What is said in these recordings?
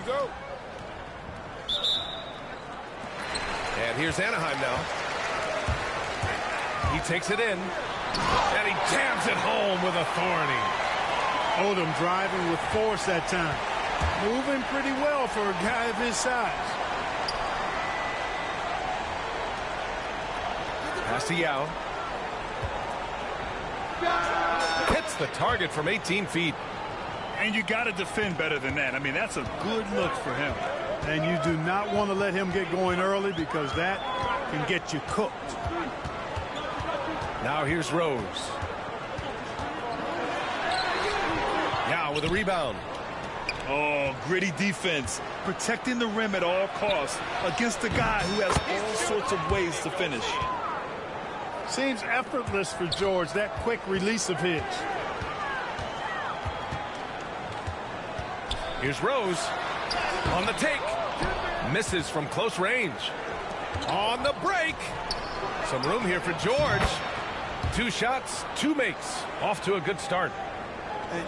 go. And here's Anaheim now. He takes it in, and he jams it home with authority. Odom driving with force that time. Moving pretty well for a guy of his size. Pass to Yao. Hits the target from 18 feet. And you got to defend better than that. I mean, that's a good look for him. And you do not want to let him get going early because that can get you cooked. Now here's Rose. Yao with a rebound. Oh, gritty defense. Protecting the rim at all costs against a guy who has all sorts of ways to finish. Seems effortless for George, that quick release of his. Here's Rose on the take. Misses from close range. On the break. Some room here for George. 2 shots, 2 makes. Off to a good start.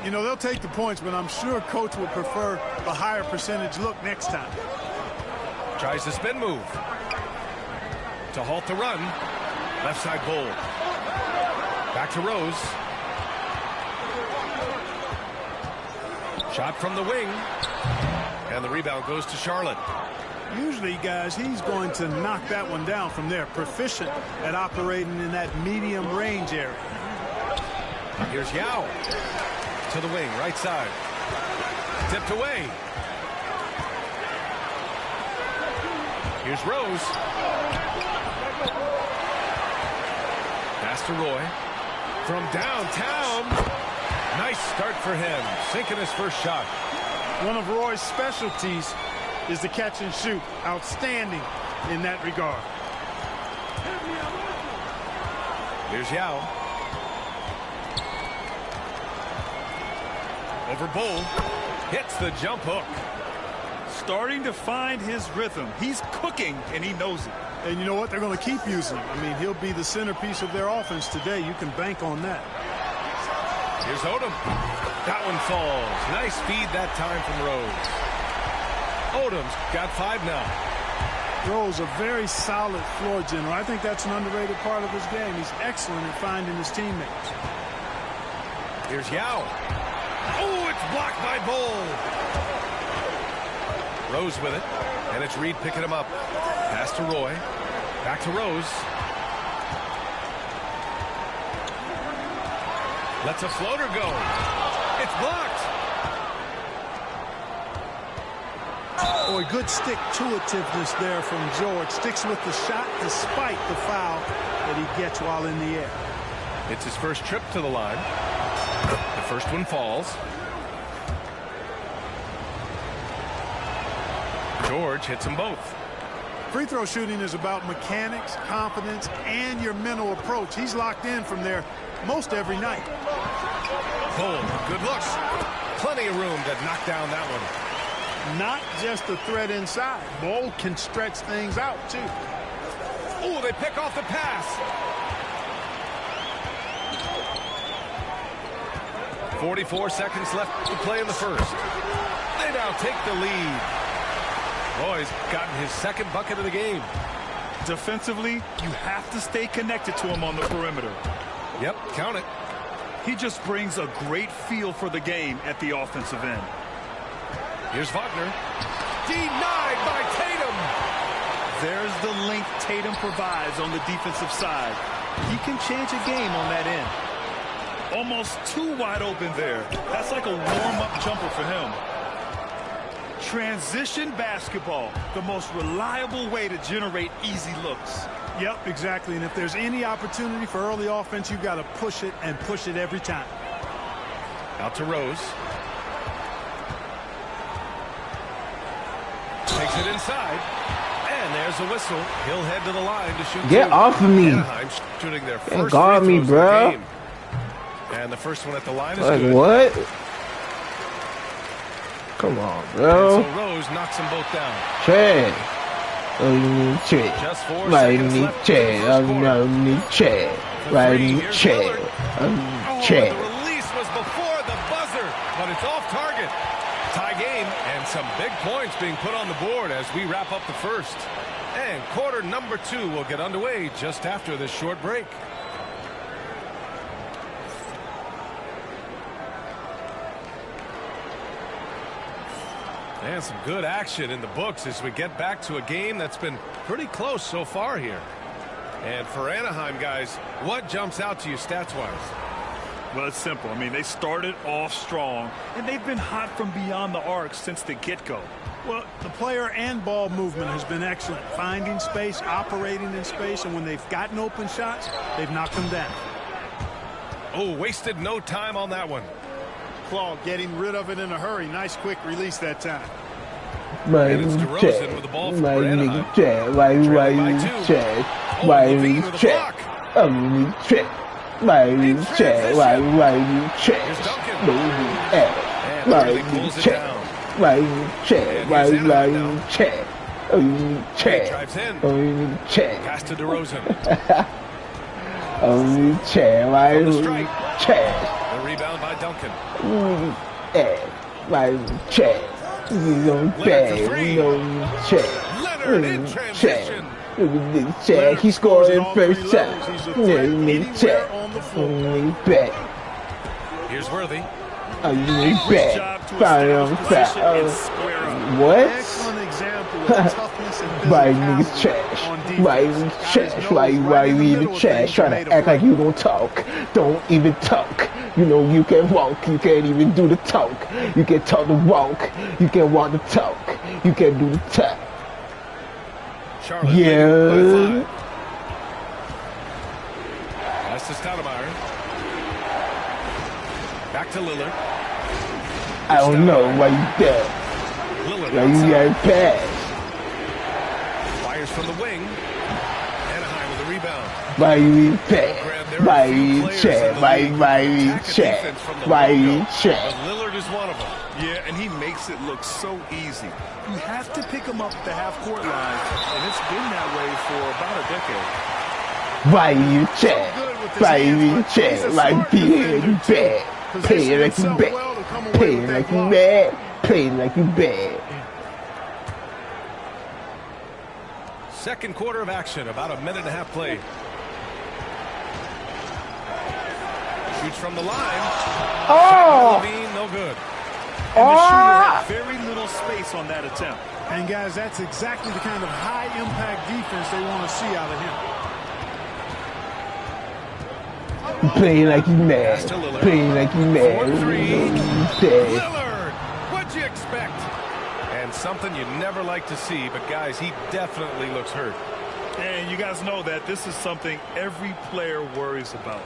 You know, they'll take the points, but I'm sure coach would prefer a higher percentage look next time. Tries the spin move. To halt the run. Left side goal. Back to Rose. Shot from the wing. And the rebound goes to Charlotte. Usually, guys, he's going to knock that one down from there. Proficient at operating in that medium range area. Here's Yao. To the wing, right side. Tipped away. Here's Rose. Pass to Roy. From downtown. Nice start for him. Sinking his first shot. One of Roy's specialties is the catch and shoot. Outstanding in that regard. Here's Yao. Over Bull. Hits the jump hook. Starting to find his rhythm. He's cooking, and he knows it. And you know what? They're going to keep using him. I mean, he'll be the centerpiece of their offense today. You can bank on that. Here's Odom. That one falls. Nice feed that time from Rose. Odom's got 5 now. Rose, a very solid floor general. I think that's an underrated part of his game. He's excellent at finding his teammates. Here's Yao. Oh, it's blocked by Bull. Rose with it, and it's Reed picking him up. Pass to Roy. Back to Rose. Lets a floater go. It's blocked. Boy, good stick-to-itiveness there from George. Sticks with the shot despite the foul that he gets while in the air. It's his first trip to the line. The first one falls. George hits them both. Free throw shooting is about mechanics, confidence, and your mental approach. He's locked in from there most every night. Bull, good looks. Plenty of room to knock down that one. Not just a threat inside. Bull can stretch things out, too. Oh, they pick off the pass. 44 seconds left to play in the first. They now take the lead. Roy's gotten his second bucket of the game. Defensively, you have to stay connected to him on the perimeter. Yep, count it. He just brings a great feel for the game at the offensive end. Here's Wagner. Denied by Tatum. There's the length Tatum provides on the defensive side. He can change a game on that end. Almost too wide open there. That's like a warm-up jumper for him. Transition basketball, the most reliable way to generate easy looks. Yep, exactly. And if there's any opportunity for early offense, you've got to push it and push it every time. Out to Rose. Takes it inside. And there's a whistle. He'll head to the line to shoot. Get off of me. Anaheim shooting their first guard me, bro. game. And the first one at the line is like, good. What? Come on, bro. And so Rose knocks them both down. Chad. Oh, you need Chad. Just 4 Right, seconds need left in the Chad. first Oh, quarter. no, need Chad. Right, need Chad. Oh, Chad. the release was before the buzzer, but it's off target. Tie game and some big points being put on the board as we wrap up the first. And quarter number 2 will get underway just after this short break. And some good action in the books as we get back to a game that's been pretty close so far here. And for Anaheim, guys, what jumps out to you stats-wise? Well, it's simple. I mean, they started off strong, and they've been hot from beyond the arc since the get-go. Well, the player and ball movement has been excellent. Finding space, operating in space, and when they've gotten open shots, they've knocked them down. Oh, wasted no time on that one. Claw getting rid of it in a hurry. Nice quick release that time. And it's DeRozan with the ball for Anaheim. Why you check? Why you check? Why you check? Why you check? Here's Duncan. Why you check? Why you check? Why you check? Oh, you check. Drives in. Oh, you check. Pass to DeRozan. Oh, you check. Why From the you strike. check? The rebound by Duncan. Why you check? You don't check. You don't check. Leonard in transition. Check. He scored in first time. Check. Here's Worthy. Oh, you back. What? Excellent example of toughness and Why physicality niggas trash? on defense. Why you Guys trash? knows Why right you in the even middle of trash? things Trying made to a act like play. you don't talk. Don't even talk. You know you can walk. You can't even do the talk. You can talk the walk. You can walk the talk. You can do the talk. Charlotte. Yeah. That's to Stoudemire. Back to Lillard. I don't know why you there. Lillard Why you outside. got pass? Fires from the wing. Anaheim with the rebound. Why you pass? Why you check? Why you check? Why you check? But Lillard is one of them. Yeah, and he makes it look so easy. You have to pick him up at the half-court line, and it's been that way for about a decade. Why you check? Why you check? Why you bad? Play it like you bad. Play it like you bad. Play it like you bad. Second quarter of action, about a minute and a half played. Shoots from the line. Oh! Levine, no good. And the shooter had very little space on that attempt. And guys, that's exactly the kind of high-impact defense they want to see out of him. Play like you mad. Pass to Lillard. Play like you mad. 4-3. Dead. Lillard, what'd you expect? And something you never like to see, but guys, he definitely looks hurt. And you guys know that this is something every player worries about,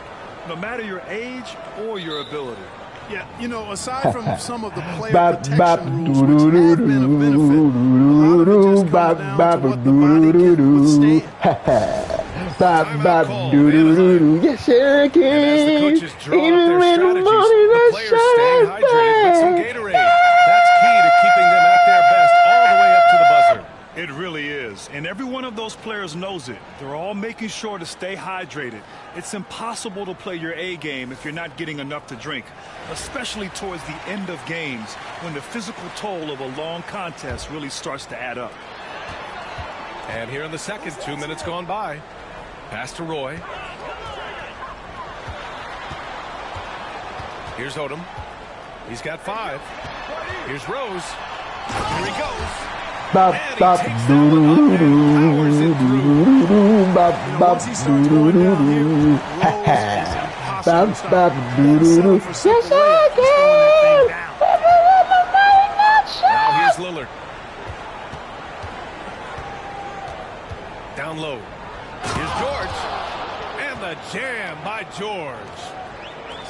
no matter your age or your ability. Yeah, you know, aside from some of the player Bop, bop, protection rules, which have been a benefit, a lot of it just comes down to what the body can withstand. Bop, bop, doo doo doo doo. Yes, sir, And as the can. coaches draw up Even their in the strategies, morning, the let's players try stay that hydrated with some back. Gatorade. That's key to keeping them at their best all the way up to the buzzer. It really is, and every one of those players knows it. They're all making sure to stay hydrated. It's impossible to play your A game if you're not getting enough to drink, especially towards the end of games when the physical toll of a long contest really starts to add up. And here in the second, 2 minutes gone by. Pass to Roy. Here's Odom. He's got 5. Here's Rose. Here he goes. Bop, bop, doo doo doo doo doo doo. Bop, bop, doo doo doo doo. Ha ha. Bop, bop, doo doo doo. Yes, I can. Now here's Lillard. Down low. Here's George. And the jam by George.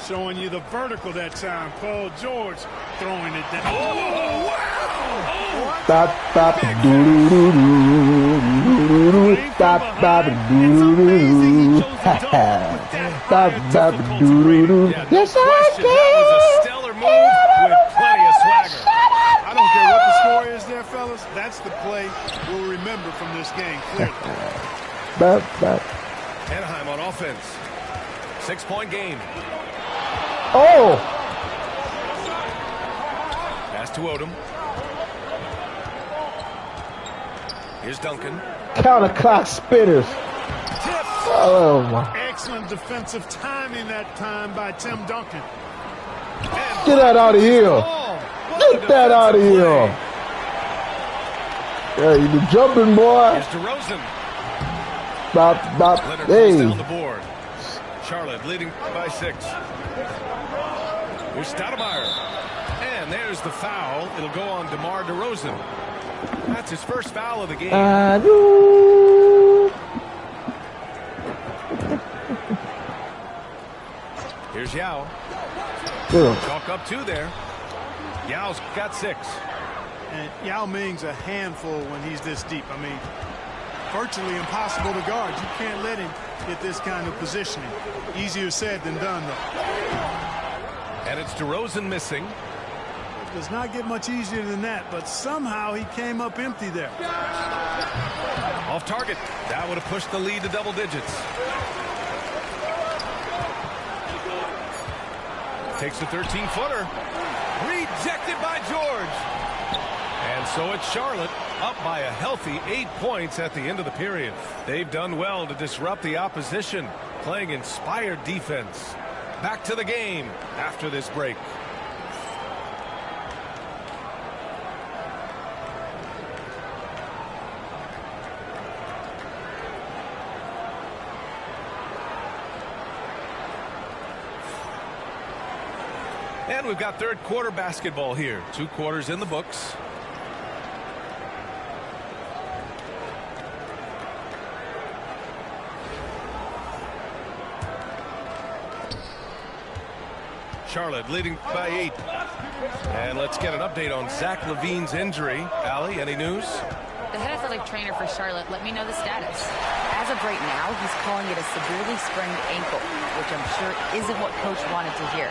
Showing you the vertical that time. Paul George throwing it down. Oh, wow! Bop, bop, doo doo doo doo. Bop, bop, doo doo doo. Ha ha. Bop, bop, doo doo doo. Yeah, no Yes, I question. That was a can. stellar move with plenty of swagger. I don't care what the score is there, fellas. That's the play we'll remember from this game, clearly. Bop, bop. Anaheim on offense. 6-point game. Oh! Pass to Odom. Here's Duncan. Counter-clock spinners. Oh, my. Excellent defensive timing that time by Tim Duncan. Get that out of here. Get that out of here. Yeah, you be jumping, boy. Here's DeRozan. Bop. Leonard Hey. goes down the board. Charlotte leading by 6. Here's Stoudemire. And there's the foul. It'll go on DeMar DeRozan. That's his first foul of the game. Here's Yao. Chalk up 2 there. Yao's got 6. And Yao Ming's a handful when he's this deep. I mean, virtually impossible to guard. You can't let him get this kind of positioning. Easier said than done, though. And it's DeRozan missing. It does not get much easier than that, but somehow he came up empty there. Off target. That would have pushed the lead to double digits. Takes a 13-footer. Rejected by George. And so it's Charlotte up by a healthy 8 points at the end of the period. They've done well to disrupt the opposition, playing inspired defense. Back to the game after this break. And we've got third quarter basketball here. 2 quarters in the books. Charlotte leading by 8. And let's get an update on Zach LaVine's injury. Allie, any news? The head athletic trainer for Charlotte let me know the status. As of right now, he's calling it a severely sprained ankle, which I'm sure isn't what Coach wanted to hear.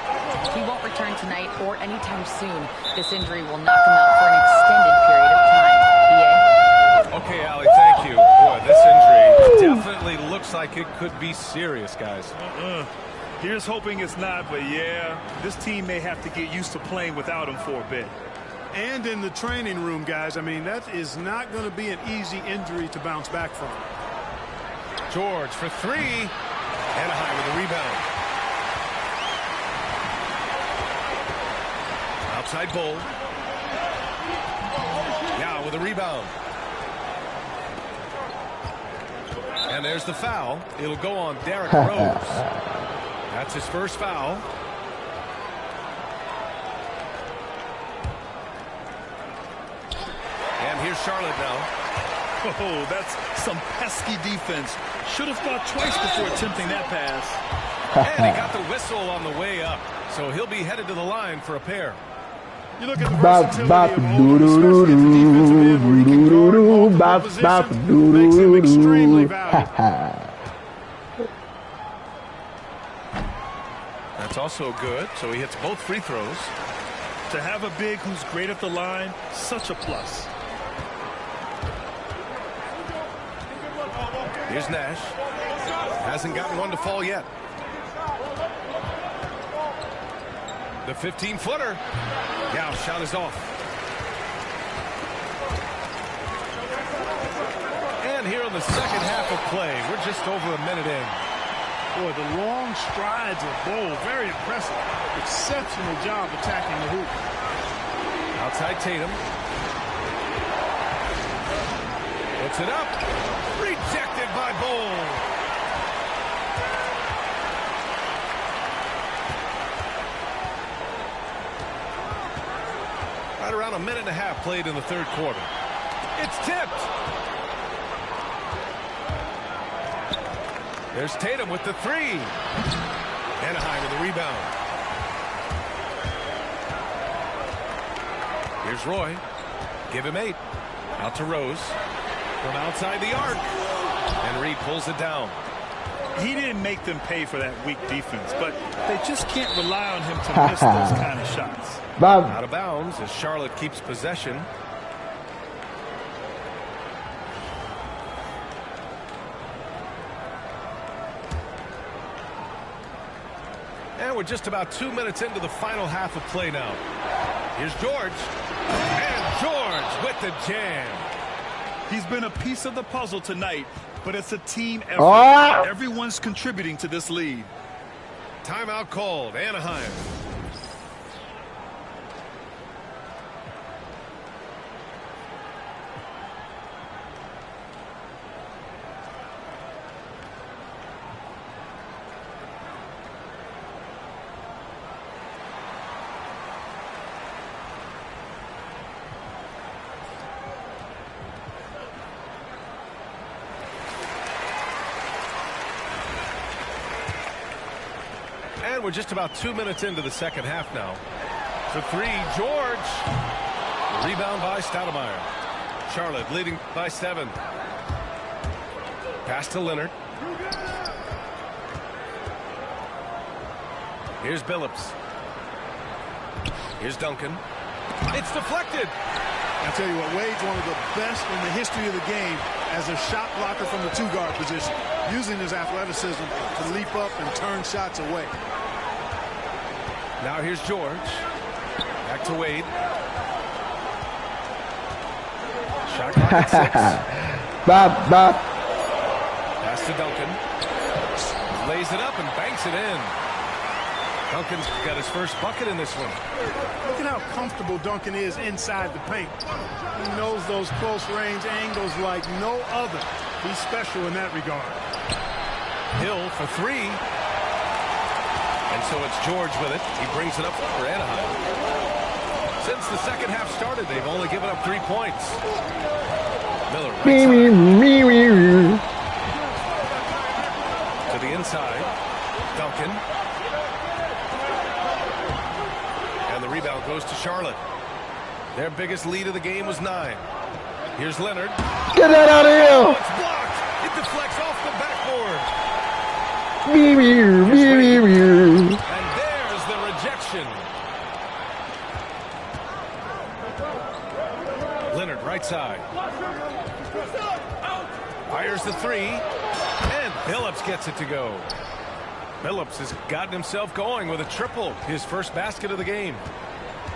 He won't return tonight or anytime soon. This injury will knock him out for an extended period of time. BA? Okay, Allie, thank you. Boy, this injury definitely looks like it could be serious, guys. Here's hoping it's not, but yeah, this team may have to get used to playing without him for a bit. And in the training room, guys, I mean, that is not going to be an easy injury to bounce back from. George for 3. Anaheim with the rebound. Outside Bull. Now with a rebound. And there's the foul. It'll go on Derrick Rose. That's his first foul. And here's Charlotte now. Oh, that's some pesky defense. Should have thought twice before attempting that pass. And he got the whistle on the way up. So he'll be headed to the line for a pair. You look at the versatility of Odom, especially at the defensive end, where he can guard multiple positions, makes him extremely valuable. That's also good. So he hits both free throws. To have a big who's great at the line, such a plus. Here's Nash. Hasn't gotten one to fall yet. The 15-footer. Now shot is off. And here in the second half of play, we're just over a minute in. Boy, the long strides of Bull, very impressive. Exceptional job attacking the hoop. Outside Tatum. Puts it up. Rejected by Bull. Right around a minute and a half played in the third quarter. It's tipped. There's Tatum with the 3. Anaheim with the rebound. Here's Roy. Give him 8. Out to Rose. From outside the arc. And Reed pulls it down. He didn't make them pay for that weak defense, but they just can't rely on him to miss those kind of shots. Out of bounds as Charlotte keeps possession. And we're just about 2 minutes into the final half of play now. Here's George. And George with the jam. He's been a piece of the puzzle tonight, but it's a team effort. Everyone's contributing to this lead. Timeout called, Anaheim. And we're just about 2 minutes into the second half now. For three, George. Rebound by Stoudemire. Charlotte leading by 7. Pass to Leonard. Here's Billups. Here's Duncan. It's deflected. I'll tell you what, Wade's one of the best in the history of the game as a shot blocker from the 2-guard position, using his athleticism to leap up and turn shots away. Now here's George. Back to Wade. Shot clock at 6. Bob. Pass to Duncan. Lays it up and banks it in. Duncan's got his first bucket in this one. Look at how comfortable Duncan is inside the paint. He knows those close range angles like no other. He's special in that regard. Hill for 3. And so it's George with it. He brings it up for Anaheim. Since the second half started, they've only given up 3 points. Miller right side. To the inside. Duncan. And the rebound goes to Charlotte. Their biggest lead of the game was 9. Here's Leonard. Get that out of here. Oh, it's blocked. It deflects off the backboard. And there's the rejection. Leonard right side. Fires the 3. And Billups gets it to go. Billups has gotten himself going with a triple. His first basket of the game.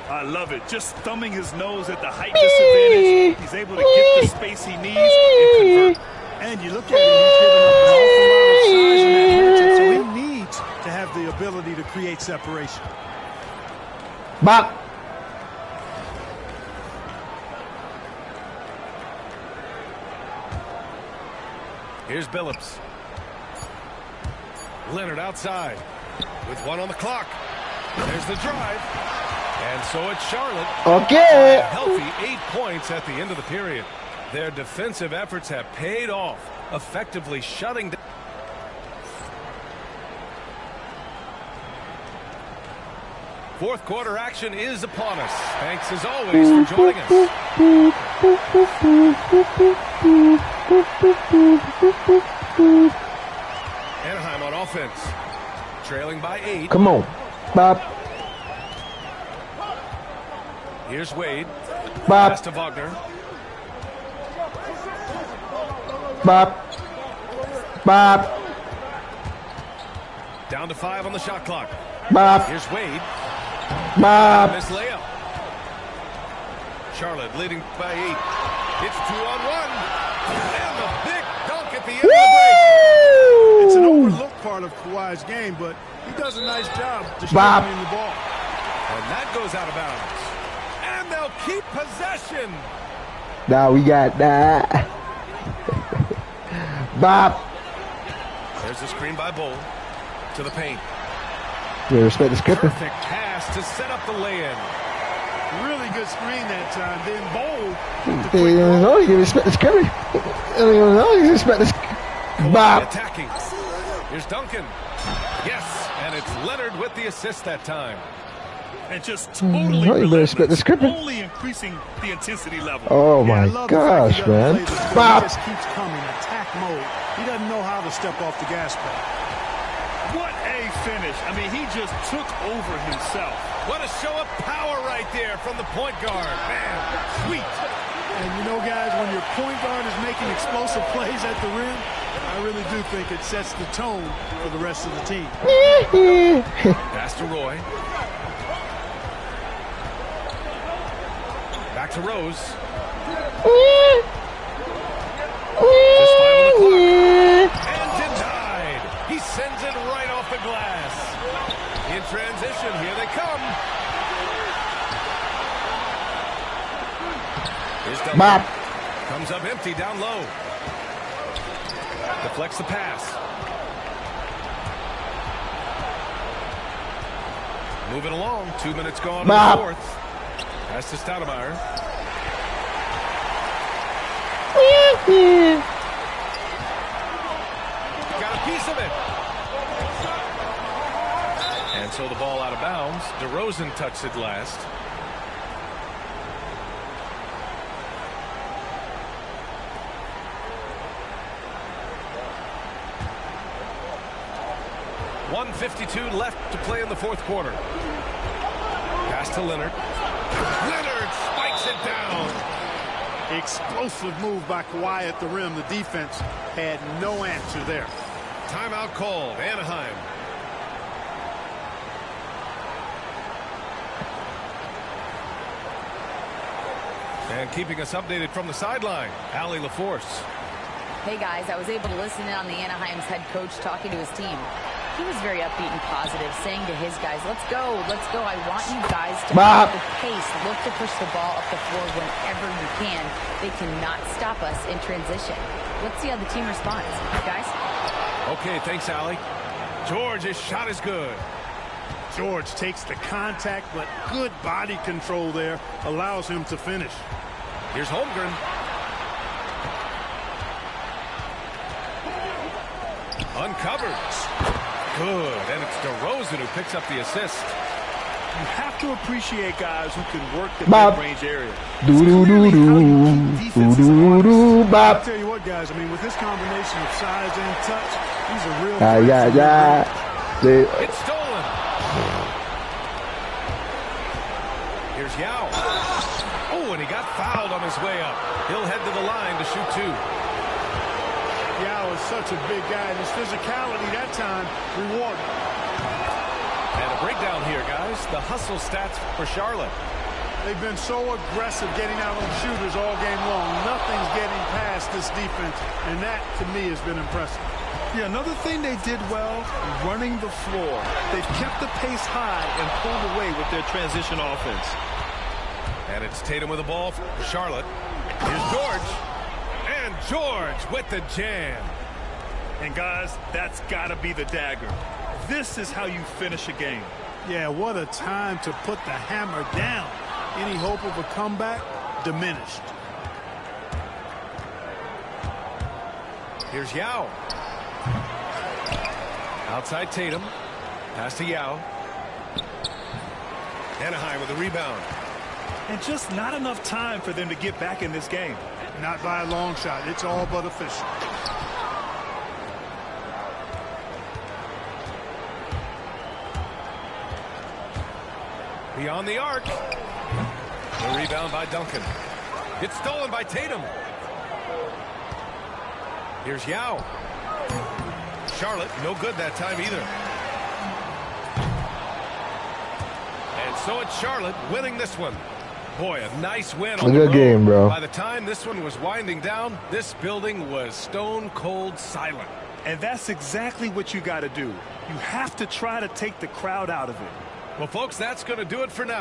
I love it. Just thumbing his nose at the height disadvantage. He's able to get the space he needs and convert. And you look at him, he's giving up an awful lot of size in that matchup, so he needs to have the ability to create separation. Bob. Here's Billups. Leonard outside with 1 on the clock. There's the drive. And so it's Charlotte. Okay. A healthy 8 points at the end of the period. Their defensive efforts have paid off, effectively shutting down. Fourth quarter action is upon us. Thanks as always for joining us. Anaheim on offense. Trailing by 8. Come on. Bob. Here's Wade. Bob. Pass to Wagner. Bob. Down to 5 on the shot clock. Bob. Here's Wade. Bob. Miss layup. Charlotte leading by 8. It's 2-on-1. And the big dunk at the end of the break. It's an overlooked part of Kawhi's game, but he does a nice job distributing the ball. And that goes out of bounds. And they'll keep possession. Now we got that. Bob. There's a screen by Bull to the paint. We respect the scripting. Perfect pass to set up the lay-in. Really good screen that time. Then Bull. They don't know you respect the scripting. They don't know you respect the Bob. Attacking. Here's Duncan. Yes, and it's Leonard with the assist that time. And just totally relentless, only increasing the intensity level. Oh my gosh, man. Bob. He just keeps coming, attack mode. He doesn't know how to step off the gas pedal. What a finish. I mean, he just took over himself. What a show of power right there from the point guard. Man, sweet. And you know, guys, when your point guard is making explosive plays at the rim, I really do think it sets the tone for the rest of the team. Pass to Roy. Back to Rose. Just 5 on the clock. And denied. He sends it right off the glass. In transition, here they come. Here's double. Comes up empty down low. Deflects the pass. Moving along. 2 minutes gone in the fourth. Pass to Stoudemire. Got a piece of it. And so the ball out of bounds. DeRozan touched it last. .152 left to play in the fourth quarter. Pass to Leonard. Leonard spikes it down. Explosive move by Kawhi at the rim. The defense had no answer there. Timeout called. Anaheim. And keeping us updated from the sideline, Allie LaForce. Hey guys, I was able to listen in on the Anaheim's head coach talking to his team. He was very upbeat and positive, saying to his guys, let's go, let's go. I want you guys to have the pace. Look to push the ball up the floor whenever you can. They cannot stop us in transition. Let's see how the team responds. Guys? Okay, thanks, Allie. George, his shot is good. George takes the contact, but good body control there allows him to finish. Here's Holmgren. Uncovered. Good, and it's DeRozan who picks up the assist. You have to appreciate guys who can work the mid-range area. I'll tell you what, guys, I mean, with this combination of size and touch, he's a real It's stolen. Here's Yao. Oh, and he got fouled on his way up. He'll head to the line to shoot two. Yao is such a big guy, and his physicality that time rewarded. And a breakdown here, guys. The hustle stats for Charlotte. They've been so aggressive getting out on shooters all game long. Nothing's getting past this defense, and that, to me, has been impressive. Yeah, another thing they did well, running the floor. They've kept the pace high and pulled away with their transition offense. And it's Tatum with the ball for Charlotte. Here's George. And George with the jam. And guys, that's got to be the dagger. This is how you finish a game. Yeah, what a time to put the hammer down. Any hope of a comeback diminished. Here's Yao. Outside Tatum. Pass to Yao. Anaheim with the rebound. And just not enough time for them to get back in this game. Not by a long shot. It's all but official. Beyond the arc. The rebound by Duncan. It's stolen by Tatum. Here's Yao. Charlotte, no good that time either. And so it's Charlotte winning this one. Boy, a nice win on the road. Good game, bro. By the time this one was winding down, this building was stone cold silent. And that's exactly what you got to do. You have to try to take the crowd out of it. Well, folks, that's going to do it for now.